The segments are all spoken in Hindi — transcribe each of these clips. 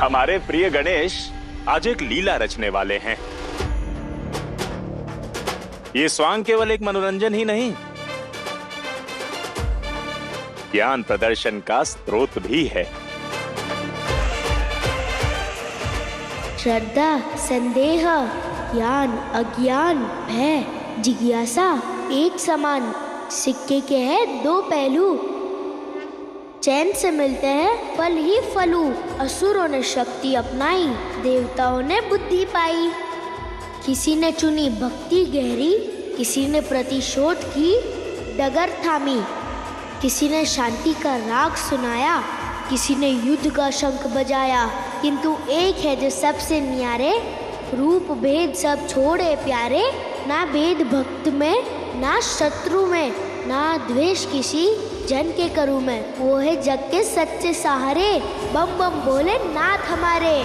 हमारे प्रिय गणेश आज एक लीला रचने वाले हैं। ये स्वांग केवल एक मनोरंजन ही नहीं, ज्ञान प्रदर्शन का स्रोत भी है। श्रद्धा, संदेह, ज्ञान, अज्ञान, भय, जिज्ञासा एक समान सिक्के के हैं दो पहलू। चैन से मिलते हैं फल ही फलू। असुरों ने शक्ति अपनाई, देवताओं ने बुद्धि पाई। किसी ने चुनी भक्ति गहरी, किसी ने प्रतिशोध की डगर थामी। किसी ने शांति का राग सुनाया, किसी ने युद्ध का शंख बजाया। किंतु एक है जो सबसे न्यारे, रूप भेद सब छोड़े प्यारे। ना भेद भक्त में, ना शत्रु में, ना द्वेष किसी जन के करूँ मैं। वो है जग के सच्चे सहारे, बम बम बोले नाथ हमारे।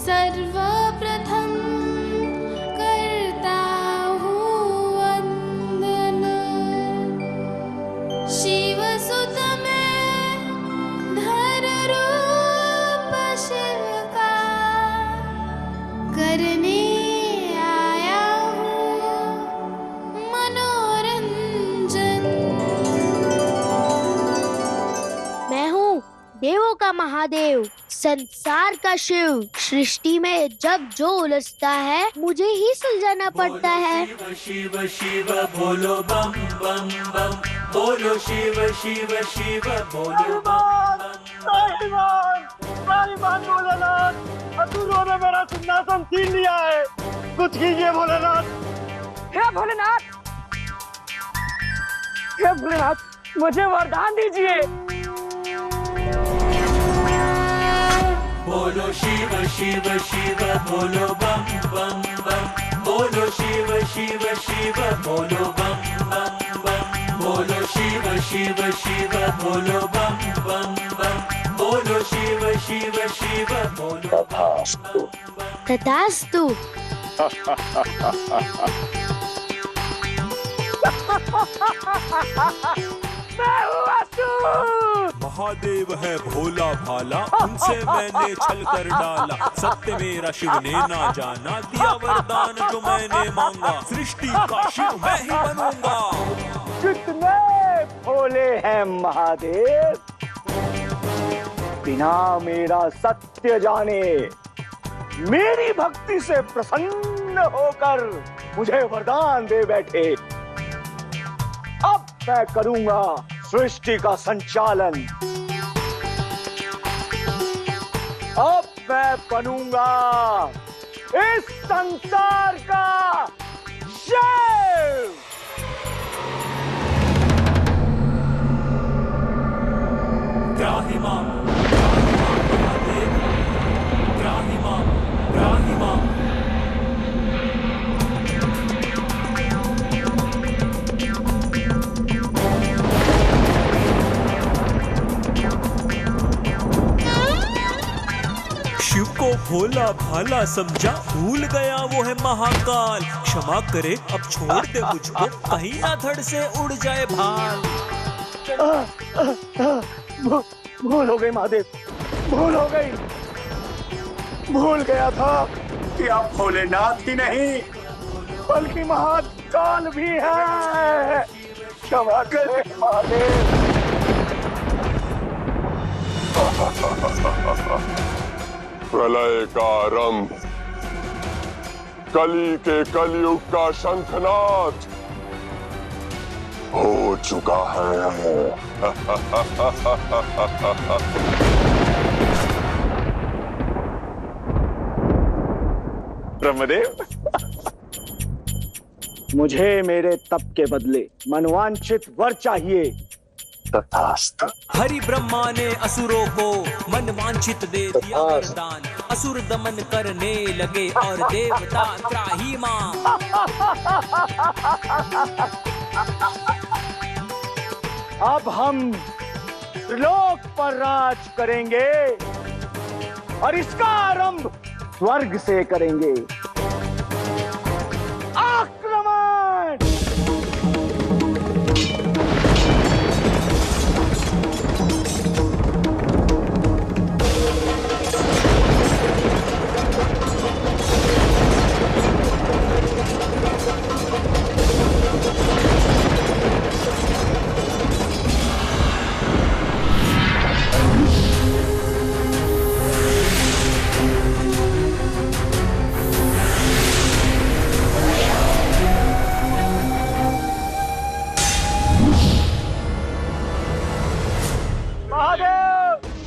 सर्वप्रथम करता हूँ वंदन, शिव सुत में धर रूप शिव का, करने आया हूँ मनोरंजन। मैं हूँ देवों का महादेव, संसार का शिव। सृष्टि में जब जो उलझता है मुझे ही सुलझाना पड़ता है। शिव शिव शिव बोलो बम बम बम, बोलो शिव शिव शिव बोलो बम बम। भोलेनाथ, असुरों ने मेरा सिंहासन छीन लिया है, कुछ कीजिए भोलेनाथ। हे भोलेनाथ, हे भोलेनाथ, मुझे वरदान दीजिए। बोलो शिव शिव शिव बोलो बम बम बम, बोलो शिव शिव शिव बोलो बम बम बम, बोलो शिव शिव शिव बोलो बम बम बम, बोलो शिव शिव शिव बोलो तथास्तु, तथास्तु। महादेव है भोला भाला, उनसे मैंने छल कर डाला। सत्य मेरा शिव ने ना जाना, दिया वरदान जो मैंने मांगा। सृष्टि का शिव मैं ही बनूंगा। कितने भोले हैं महादेव, बिना मेरा सत्य जाने मेरी भक्ति से प्रसन्न होकर मुझे वरदान दे बैठे। अब मैं करूंगा सृष्टि का संचालन। अब मैं बनूंगा इस संसार का शिव। ग्राहिमां महादेव, ग्राहिमां ग्राहिमां। शिव को भोला भाला समझा, भूल गया वो है महाकाल। क्षमा करे अब छोड़ दे मुझको, कहीं ना धड़ से उड़ जाए भाल। भूल हो गई महादेव, भूल हो गई। भूल गया था कि आप भोलेनाथ ही नहीं बल्कि महाकाल भी है। क्षमा करें महादेव। प्रलय का आरंभ कली के कलयुग का शंखनाद हो चुका है। ब्रह्मदेव, मुझे मेरे तप के बदले मनवांछित वर चाहिए। तथास्तु। हरि ब्रह्मा ने असुरों को मन वांछित दे दिया वरदान। असुर दमन करने लगे और देवता त्राहिमाम। अब हम त्रिलोक पर राज करेंगे और इसका आरंभ स्वर्ग से करेंगे। आक्रमण!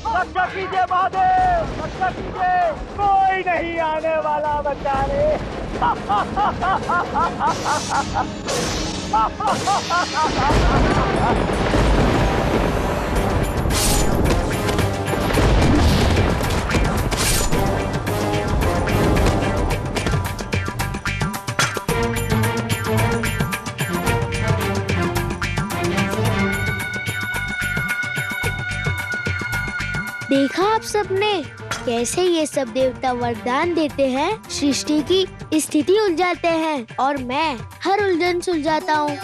रक्षा कीजिए महादेव, रक्षा कीजिए, कोई नहीं आने वाला बचाने। देखा आप सबने कैसे ये सब देवता वरदान देते हैं, सृष्टि की स्थिति उलझाते हैं और मैं हर उलझन सुलझाता हूँ।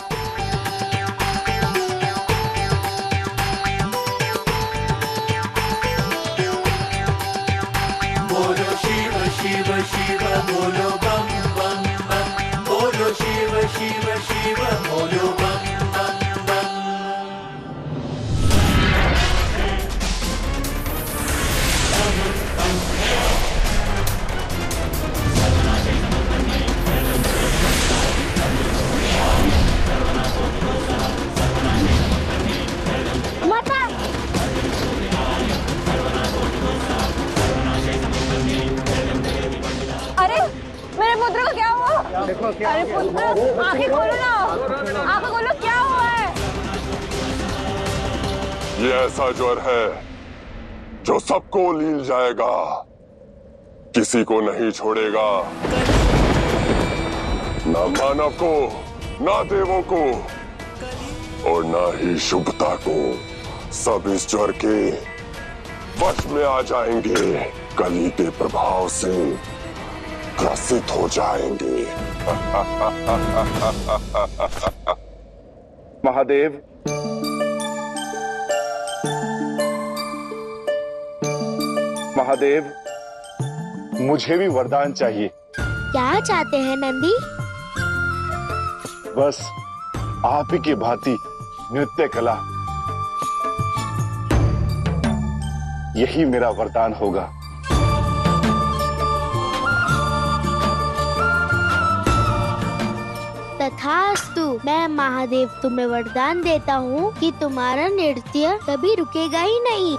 बोलो शिव शिव शिव बोलो बम बम बम। बोलो शिव शिव शिव बोलो बम बम बम। माता! अरे मेरे पुत्र को क्या हुआ? अरे पुत्र, आंखें खोलो ना, आंखें खोलो, क्या हुआ है? ये ऐसा ज्वर है जो सबको लील जाएगा, किसी को नहीं छोड़ेगा, ना मानव को, ना देवों को और ना ही शुभता को। सब इस ज्वर के वश में आ जाएंगे, कली के प्रभाव से ग्रसित हो जाएंगे। महादेव, महादेव, मुझे भी वरदान चाहिए। क्या चाहते हैं नंदी? बस आप ही की भांति नृत्य कला, यही मेरा वरदान होगा। तथास्तु। मैं महादेव तुम्हें वरदान देता हूँ कि तुम्हारा नृत्य कभी रुकेगा ही नहीं।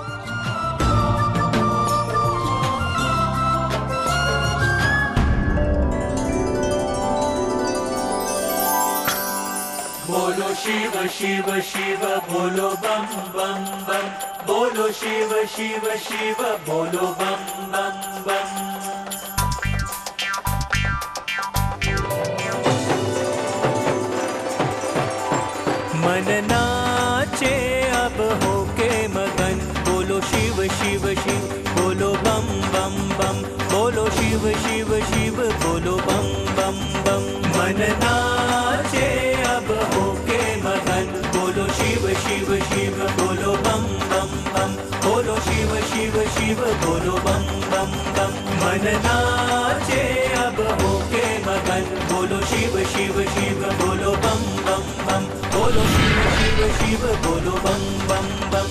बोलो शिव शिव शिव बोलो बम बम बम। बोलो शिव शिव शिव बोलो बम बम बम। मन नाचे अब होके मगन। बोलो शिव शिव शिव बोलो बम बम बम। बोलो शिव शिव शिव बोलो बम बम बम। मन नाचे अब होके मगन। बोलो शिव शिव शिव बोलो बम बम बम। बोलो शिव शिव शिव बोलो बम बम बम। मन नाचे अब होके मगन। बोलो शिव शिव शिव बोलो बम बम बम। बोलो शिव शिव शिव बोलो बम बम बम।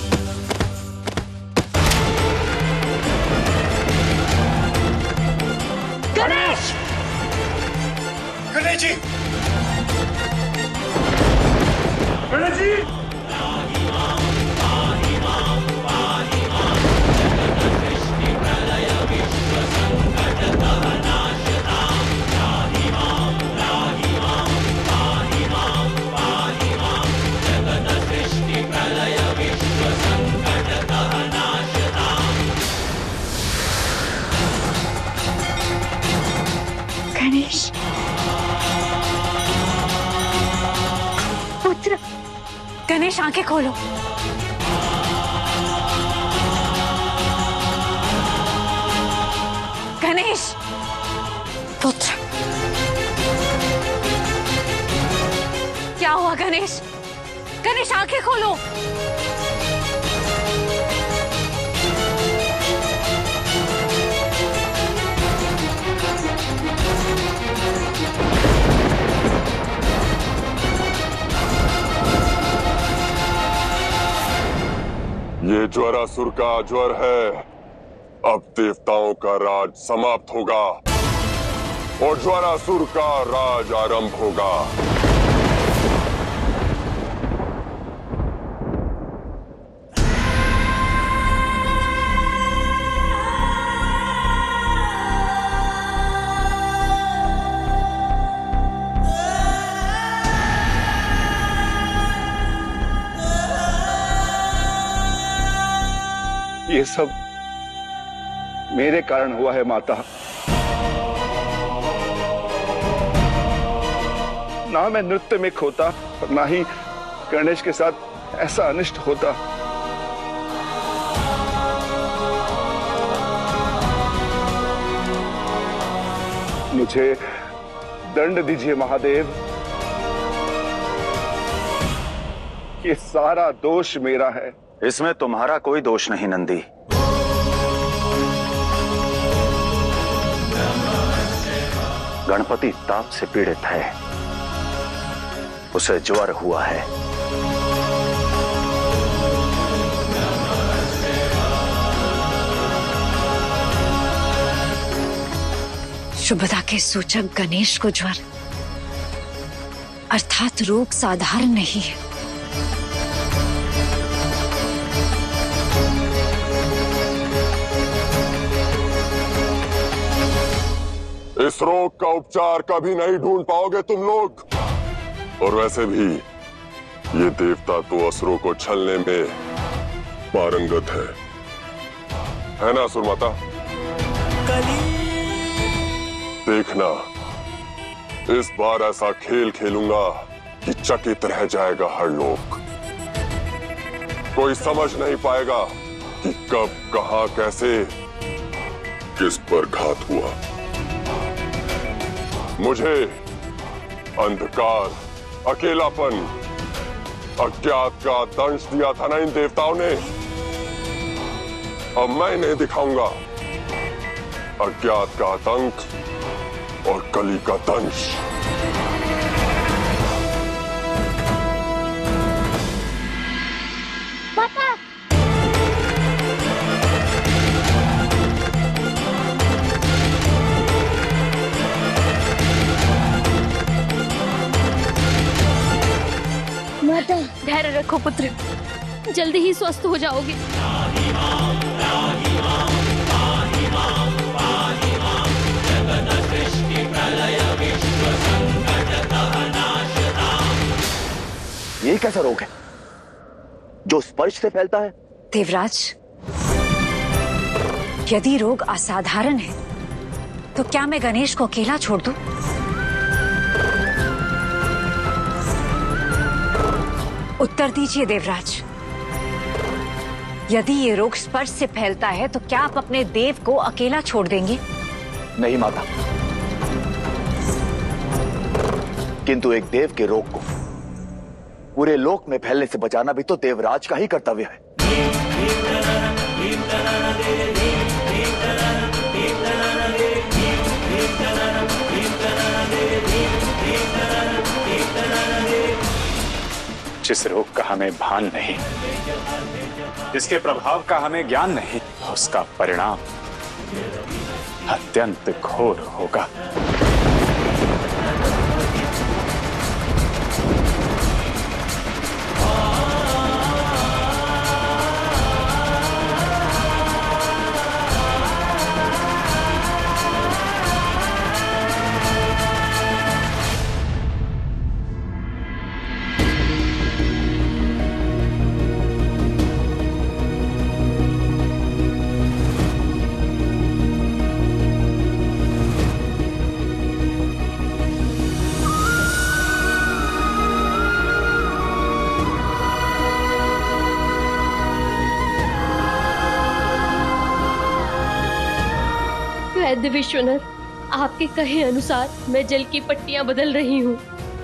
गणेश! गणेश जी, गणेश जी, गणेश पुत्र, गणेश आंखें खोलो। गणेश पुत्र, क्या हुआ गणेश? गणेश आंखें खोलो। ये ज्वरासुर का ज्वर है। अब देवताओं का राज समाप्त होगा और ज्वरासुर का राज आरंभ होगा। ये सब मेरे कारण हुआ है माता। ना मैं नृत्य में खोता और ना ही गणेश के साथ ऐसा अनिष्ट होता। मुझे दंड दीजिए महादेव। ये सारा दोष मेरा है। इसमें तुम्हारा कोई दोष नहीं नंदी। गणपति ताप से पीड़ित है, उसे ज्वर हुआ है। शुभदा के सूचक गणेश को ज्वर, अर्थात रोग साधारण नहीं है। इस रोग का उपचार कभी नहीं ढूंढ पाओगे तुम लोग। और वैसे भी ये देवता तो असुरों को छलने में पारंगत है ना सुरमाता? देखना, इस बार ऐसा खेल खेलूंगा कि चकित रह जाएगा हर लोग। कोई समझ नहीं पाएगा कि कब, कहां, कैसे, किस पर घात हुआ। मुझे अंधकार, अकेलापन, अज्ञात का दंश दिया था ना इन देवताओं ने। अब मैं इन्हें दिखाऊंगा अज्ञात का आतंक और कली का दंश। धैर्य रखो पुत्र, जल्दी ही स्वस्थ हो जाओगे। ये कैसा रोग है जो स्पर्श से फैलता है? देवराज, यदि रोग असाधारण है तो क्या मैं गणेश को अकेला छोड़ दूं? उत्तर दीजिए देवराज। यदि ये रोग स्पर्श से फैलता है तो क्या आप अपने देव को अकेला छोड़ देंगे? नहीं माता, किंतु एक देव के रोग को पूरे लोक में फैलने से बचाना भी तो देवराज का ही कर्तव्य है। जिस रोग का हमें भान नहीं, जिसके प्रभाव का हमें ज्ञान नहीं, उसका परिणाम अत्यंत घोर होगा। वैद्य विश्वनाथ, आपके कहे अनुसार मैं जल की पट्टियां बदल रही हूँ,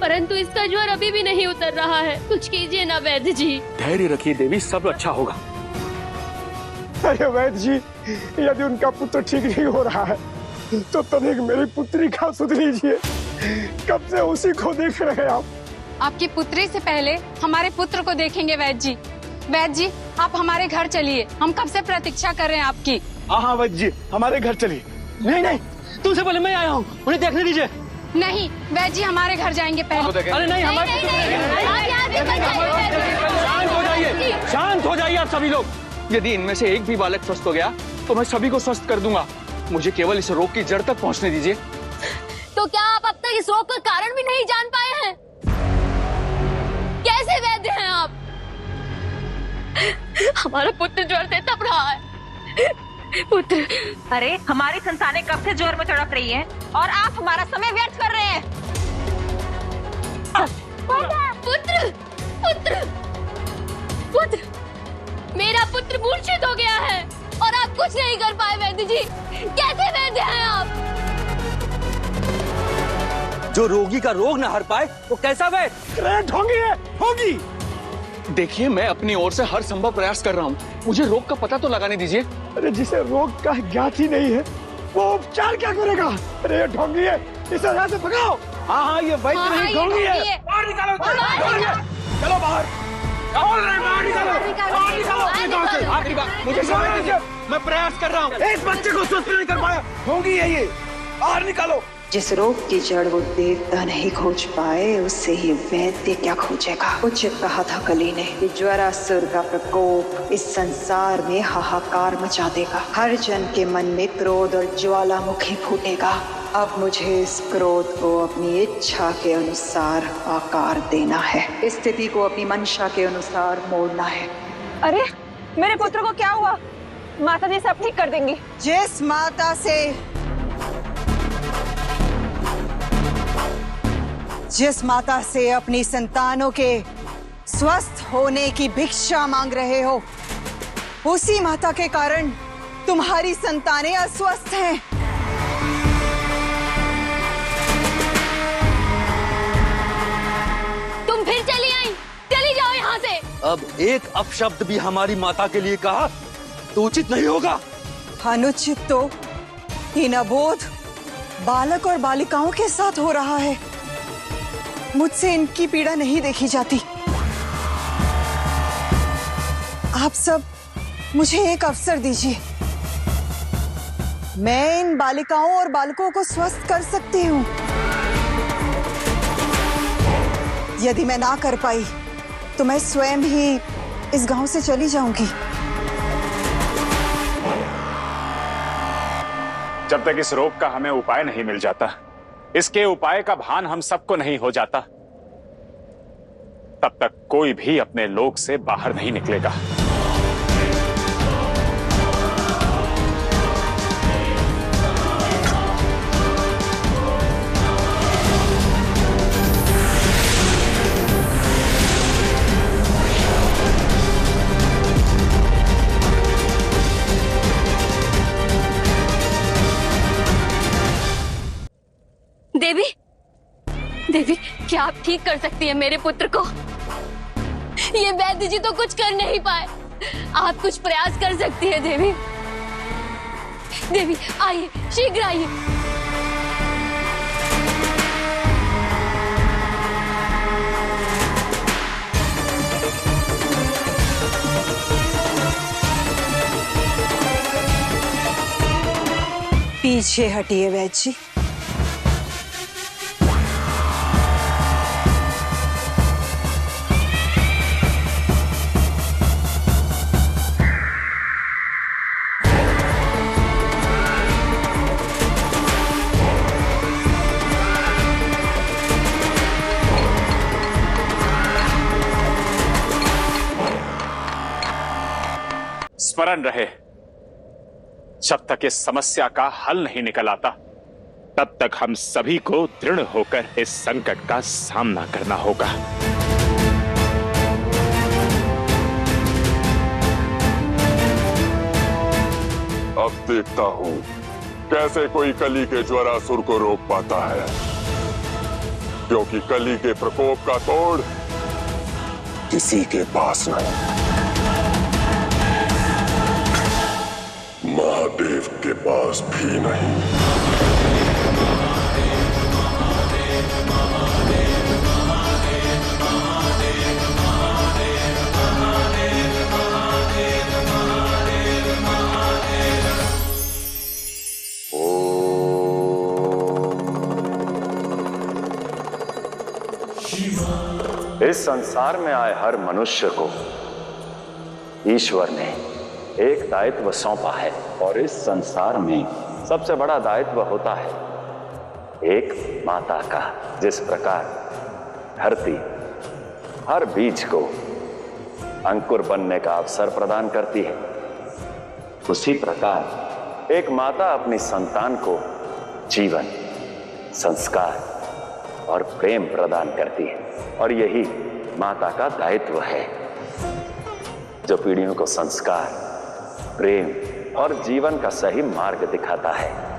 परंतु इसका ज्वर अभी भी नहीं उतर रहा है। कुछ कीजिए ना वैद्य जी। धैर्य रखिए देवी, सब अच्छा होगा। अरे वैद्य जी, यदि उनका पुत्र ठीक नहीं हो रहा है तो तनिक मेरी पुत्री का सुध लीजिए। कब से उसी को देख रहे हैं आप। आपकी पुत्री से पहले हमारे पुत्र को देखेंगे वैद्य जी। वैद्य जी, आप हमारे घर चलिए, हम कब से प्रतीक्षा कर रहे हैं आपकी। हाँ वैद्य जी, हमारे घर चलिए। नहीं नहीं, तुमसे पहले मैं आया हूँ, उन्हें देखने दीजिए। नहीं वैद्य जी, हमारे घर जाएंगे पहले। अरे नहीं, हमारे शांत हो जाइए आप सभी लोग। यदि इनमें से एक भी बालक स्वस्थ हो गया तो मैं सभी को स्वस्थ कर दूंगा। मुझे केवल इस रोग की जड़ तक पहुंचने दीजिए। तो क्या आप अब तक इस रोग का कारण भी नहीं जान पाए हैं? कैसे वैद्य हैं आप? हमारा पुत्र ज्वर से तप रहा है। पुत्र, अरे हमारी संतानें कब से ज्वर में तड़प रही हैं और आप हमारा समय व्यर्थ कर रहे हैं। पुत्र, पुत्र, पुत्र, मेरा पुत्र मूर्छित हो गया है और आप कुछ नहीं कर पाए वैद्य जी। कैसे वैद्य हैं आप? जो रोगी का रोग न हर पाए वो कैसा वैद्य? ढोंगी है, ढोंगी। देखिए, मैं अपनी ओर से हर संभव प्रयास कर रहा हूँ। मुझे रोग का पता तो लगाने दीजिए। अरे जिसे रोग का ज्ञात ही नहीं है वो उपचार क्या करेगा? अरे ये ढोंगी है, इसे यहाँ से भगाओ। हाँ, ये वैद्य नहीं, ढोंगी है। बाहर निकालो, चलो बाहर। आखिरी बार मुझे समझ लीजिए, मैं प्रयास कर रहा हूँ। इस बच्चे को स्वस्थ नहीं कर पाया, ढोंगी है ये। बाहर निकालो। जिस रोग की जड़ वो देवता नहीं खोज पाए, उससे ही वैद्य क्या खोजेगा। उचित कहा था कली ने कि ज्वरासुर का प्रकोप इस संसार में हाहाकार मचा देगा। हर जन के मन में क्रोध और ज्वालामुखी फूटेगा। अब मुझे इस क्रोध को अपनी इच्छा के अनुसार आकार देना है, स्थिति को अपनी मंशा के अनुसार मोड़ना है। अरे मेरे पुत्र को क्या हुआ? माता जी सब ठीक कर देंगी। जिस माता से अपनी संतानों के स्वस्थ होने की भिक्षा मांग रहे हो, उसी माता के कारण तुम्हारी संतानें अस्वस्थ हैं। तुम फिर चली आई, चली जाओ यहाँ से। अब एक अपशब्द भी हमारी माता के लिए कहा तो उचित नहीं होगा। अनुचित तो इन अबोध बालक और बालिकाओं के साथ हो रहा है। मुझसे इनकी पीड़ा नहीं देखी जाती। आप सब मुझे एक अवसर दीजिए। मैं इन बालिकाओं और बालकों को स्वस्थ कर सकती हूँ। यदि मैं ना कर पाई तो मैं स्वयं ही इस गांव से चली जाऊंगी। जब तक इस रोग का हमें उपाय नहीं मिल जाता, इसके उपाय का भान हम सबको नहीं हो जाता, तब तक कोई भी अपने लोक से बाहर नहीं निकलेगा। देवी, देवी, क्या आप ठीक कर सकती हैं मेरे पुत्र को? ये वैद्य जी तो कुछ कर नहीं पाए, आप कुछ प्रयास कर सकती है देवी। देवी आइए, शीघ्र आइए। पीछे हटिए वैद्य जी। स्मरण रहे, जब तक इस समस्या का हल नहीं निकल आता, तब तक हम सभी को दृढ़ होकर इस संकट का सामना करना होगा। अब देखता हूं कैसे कोई कली के ज्वरासुर को रोक पाता है, क्योंकि कली के प्रकोप का तोड़ किसी के पास नहीं, महादेव के पास भी नहीं। इस संसार में आए हर मनुष्य को ईश्वर ने एक दायित्व सौंपा है, और इस संसार में सबसे बड़ा दायित्व होता है एक माता का। जिस प्रकार धरती हर बीज को अंकुर बनने का अवसर प्रदान करती है, उसी प्रकार एक माता अपनी संतान को जीवन, संस्कार और प्रेम प्रदान करती है, और यही माता का दायित्व है जो पीढ़ियों को संस्कार, प्रेम और जीवन का सही मार्ग दिखाता है।